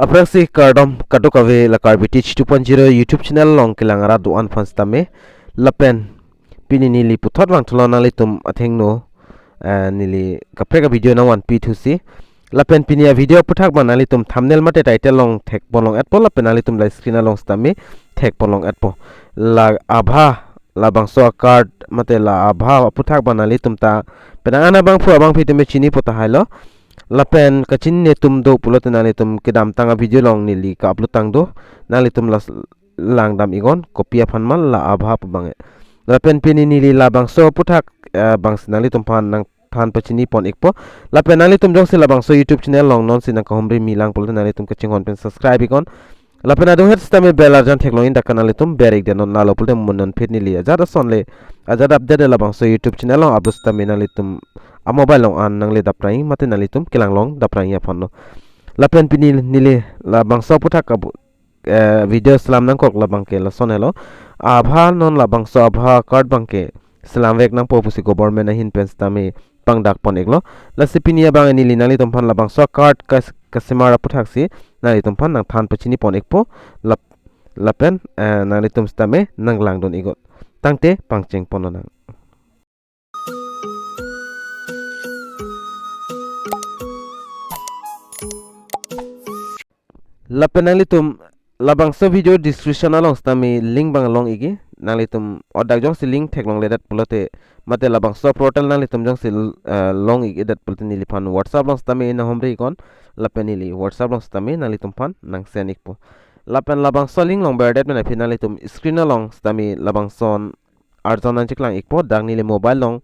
Apraksi kardom katukave la karbitich 2.0 YouTube channel long kilangara duan fanstame lapen pini nili puthot wang tholona litum athengno nili kapreka video na 1p2c lapen pinia video puthak banali tum thumbnail mate title long thek bolong at po lapen ali tum live screen long stame thek bolong at po la abha labangso card mate la abha puthak banali tum ta penangana bang fu abang pitime chini pota hailo lapen kachin ne tum do pulot nali tum kedam tanga video long nili ka upload tang do nali tum las lang dam igon kopia phanmal la abha bange lapen pini nili labangso puthak bangs nali tum phan nang phan pachini pon ikpo lapen nali tum jong se labangso YouTube channel long non sinang ka homri milang pulot nali tum kaching hon pen subscribe igon lapen adu het stame bell arjan theklong in dakana nali tum berek denon nalo pulte munon phet nili ajada sonle ajada update labangso YouTube channel long upload stame nali tum a mobile long an nang le daprai mate nali tum kilang long daprai ya phanno lapen pini nile la bangso puthak ka video salam nang kok la bangke la sonelo abha non la bangso abha card bangke salam vek nang popusi government na hin pens tami pangdak pon eklo la sipinia bang nili nali tum phan la bangso card kasimara puthak si nali tum phan nang than pachini pon ekpo lapen nali tum stame nang lang don igot tangte pangcheng pononang lapen nali tum labangso video description along stami link bang along igi nali tum odak jong si link thek long ledat pulote mate labangso portal nali tum jong si long igi dat pulote nili phan whatsapp long stami na homre ikon lapen nili whatsapp long stami nali tum phan nang senik po lapen labangso link long berdet na finali tum screen along stami labangson arjon nan chiklang ikpo dang nili mobile long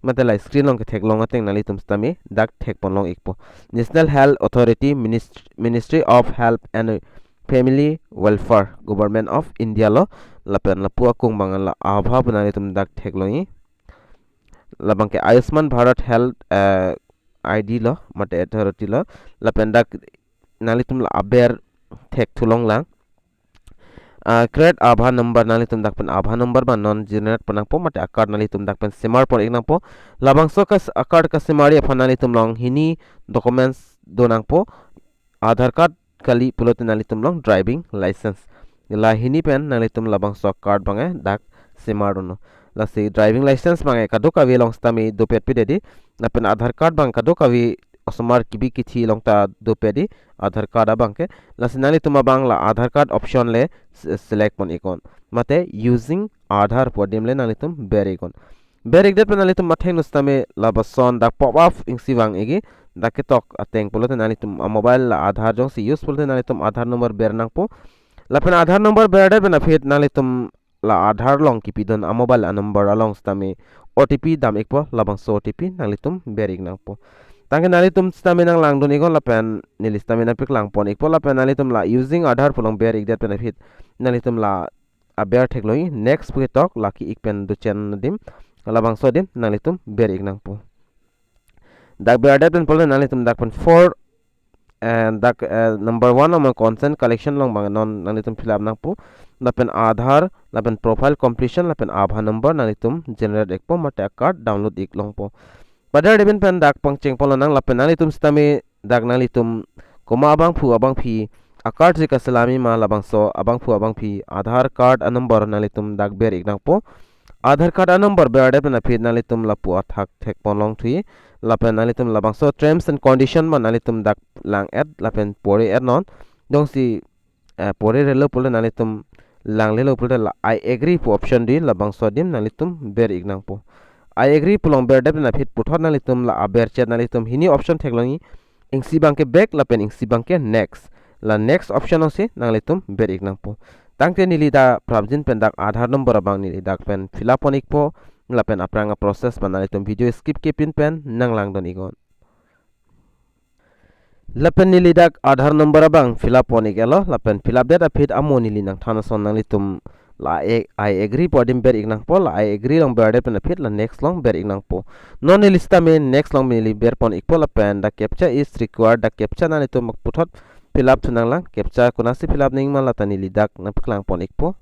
mate la screen long ke thek long ateng nali tum stami dak thek pon long ikpo National Health Authority Ministry of Health and Family Welfare Government of India lo lapen la puak kung bangal la abha banali tum dak thek longi labang ke Ayushman Bharat Health ID lo mate authority lo lapen dak nali tum la aber thek thulong lang create ABHA number nali tum dak pen ABHA number ba non generate panang po mate akar nali tum dak pen simar por eknang po labangso kas akar ka simari aphanali tum long hini documents donang po Aadhaar card kali pulot nali tum long driving license la hini pen nali tum labangso card bange dak simarono la si driving license bange kado kavi long stami do pet pidedi na pen Aadhaar card bang kado kavi osmar kibi kithi long ta do pedi Aadhaar card abangke la sinali tum bang la Aadhaar card option le select pon ikon mate using Aadhaar podim le nali tum ber ikon ber ikdet pen nali tum matheng nustame labason dak pop up ingsiwang igi dake tok ateng pulote nali tum mobile la Aadhaar jong si use pulote nali tum Aadhaar number ber nang po lapen Aadhaar number ber de bena phet nali tum la Aadhaar long kipidon mobile number along stame OTP dam ekpo labang so OTP nali tum ber ik nang po tangke nali tum stame nang lang don ikon lapen nili stame nang pik lang pon ekpo lapen nali tum la using Aadhaar pulong ber ik det bena phet nali tum la aber thekloi next phe tok laki ik pen du chen dim labang so dim nali tum ber ik nang po dak beadat pen pole nali tum dak pen 4 and dak number 1 among consent collection long bang non nali tum fill up nang po lapen Aadhaar lapen profile completion lapen ABHA number nali tum generate ekpo mate card download ik long po padar deben pen dak pangcheng polo nang lapen nali tum stame dak nali tum koma abang phu abang phi akard je kaselami ma labangso abang phu abang phi Aadhaar card a number nali tum dak ber ik nang po Aadhaar card a number beadat pen phi nali tum la pu athak thek pon long thui lapen nali tum labangso terms and condition ma nali tum dak lang ad lapen pore ad non dong si pore relo pole nali tum lang lelo pole la I agree pu option di labangso dim nali tum ber ignang po I agree pulong ber dep na phit puthot nali tum la aber chat nali tum hini option theklongi ingsi bangke back lapen ingsi bangke next la next option ose nali tum ber ignang po tangte nili da prabjin pen dak Aadhaar number abang nili dak pen fill up onik po lapen apranga process banali tum video skip ke pin pen nang lang don igon lapen nili dak Aadhaar number abang fill up onik elo lapen fill up det apit amo nili nang thana son nang litum la I agree podim ber ignang po la I agree long ber det pen apit la next long ber ignang po non lista me next long nili ber pon ikpo lapen da captcha is required da captcha nali tum puthot fill up thunang lang captcha kunasi fill up ning ma la tani dak na piklang pon ikpo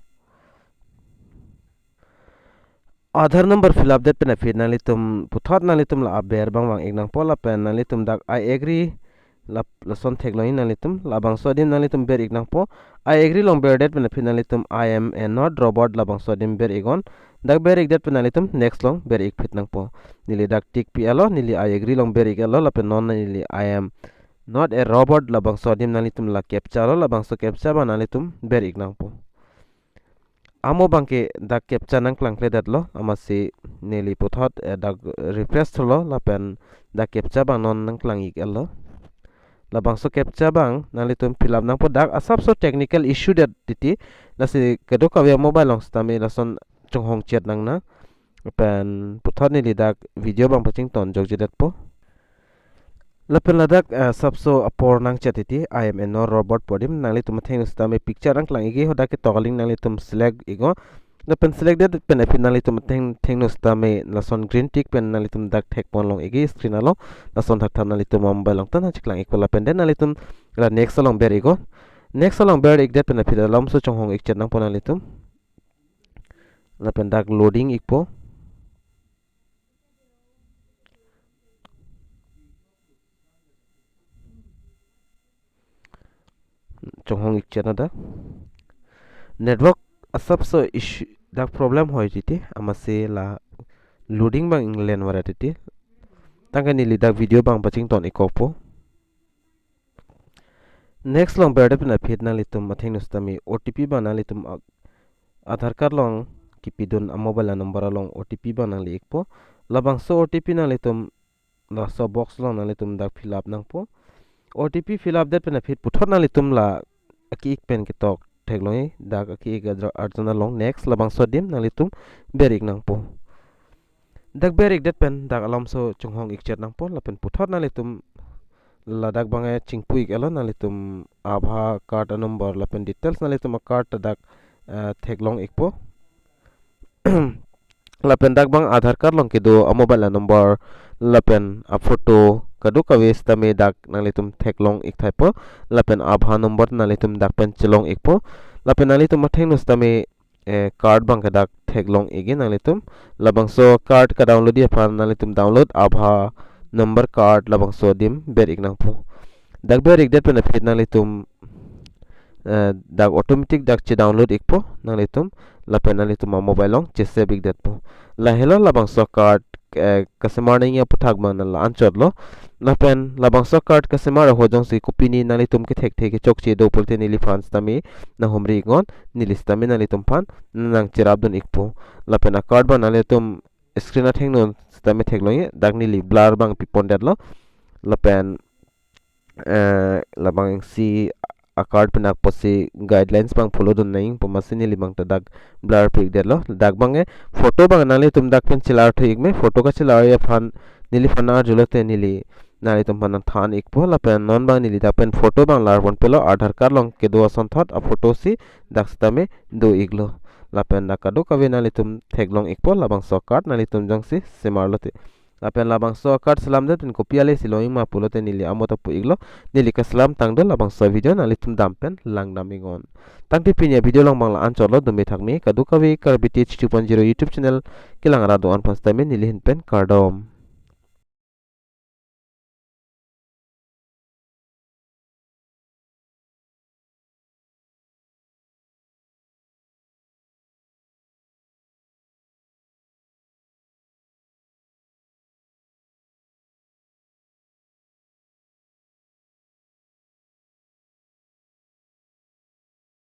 Aadhaar number fill up det pen phet nali tum puthot nali tum la aber bang bang ignang pola pen nali tum dak I agree lason theklong nalitum labangso dim nalitum ber ignang po I agree long ber det pen nalitum I am a not robot labangso dim ber igon dak ber ik det pen nalitum next long ber ik fit nang po nili dak tik pi alo nili I agree long ber ik alo lapen non nili I am not a robot labangso dim nalitum la captcha lo labangso captcha ba nalitum ber ignang po amo bangke dak captcha nang klang kle dat lo amasi nili puthot dak refresh lo lapen dak captcha ba non nang klang ik alo labangso captcha bang nalitum fill up nang po dak asap so technical issue dat titi nasi kedo kawe mobile long stami lason chonghong chat nang na pen puthot nili dak video bang paching ton jog jedat po lapen ladak sabso apor nang chatiti I am a no robot podim nalitum theng stami picture nang klang igi hoda ke togaling nalitum select igo lapen selected pen epi nalitum theng no stami lason green tick pen nalitum dak thek pon long igi screen alo lason thak thak nalitum mobile long tan chiklang ikol lapen den nalitum la next long ber igo next long ber ik det pen epi lam so chonghong ik chat nang pon nalitum lapen dak loading ikpo chonghong ik chat na network asap so issue dak problem hoy titi amase la loading bang england wara titi tangka nili dak video bang paching ton ikopo next long berde pina phit na litum matheng nustami OTP ba na litum Aadhaar card long kipidun mobile number long OTP ba na li ikpo labangso OTP na litum la so box long na litum dak fill up nang po OTP fill up that pina phit puthot na litum la aki ik pen kitok thekloi dak aki ga arjana long next labangso dim na litum berik nang po dak berik det pen dak alamso chunghong ik chat nang po la pen puthot na litum ladak bangai chingpui elo na litum ABHA card number la pen details na litum card dak theklong ikpo la pen dak bang Aadhaar card long kido mobile number la pen photo kadu kawes tame dak na litum theklong ik thaipo la pen ABHA number na litum dak pen chelong ikpo la pen na litum matheng nus tame card bang kadak theklong igi na litum labangso card ka download ya pan na litum download ABHA number card labangso dim ber ik nang po dak ber ik det pen fit na litum dak automatic dak che download ikpo nang litum la pen nang litum mobile long che save ik det po la hello labangso card kasemar nang ya puthak man la anchot lo la pen labangso card kasemar ho jong si copy ni nang litum ke thek thek chok che do polte nili fans tami na homri ngon nilis tami nang litum pan nang cherab dun ikpo la pen card ba nang litum screen a theng non tami thek lo ye dak nili blur bang pipon det lo la pen labang si a card penak posi guidelines bang follow dun naing pomasini limang ta dak blur pik det lo dak bange photo bang nali tum dak pen chilar thik me photo ka chilar ya phan nili phana julote nili nali tum pan than ik po la pen non bang nili dak pen photo bang lar pon pelo Aadhaar card long ke do son thot a photo si dak stame do iglo la pen nakado kawe nali tum theklong ik po la bang so card nali tum jang si semarlote lapen labangso card salam det pen kopiale siloing ma pulote nili amota pu iglo nili kaselam tangdo labangso video nali tum dampen lang namingon tangti pinya video long bangla ancholo dumi thakmi kadukawi karbiti 2.0 YouTube channel kilang rado on pastame nili hinpen kardom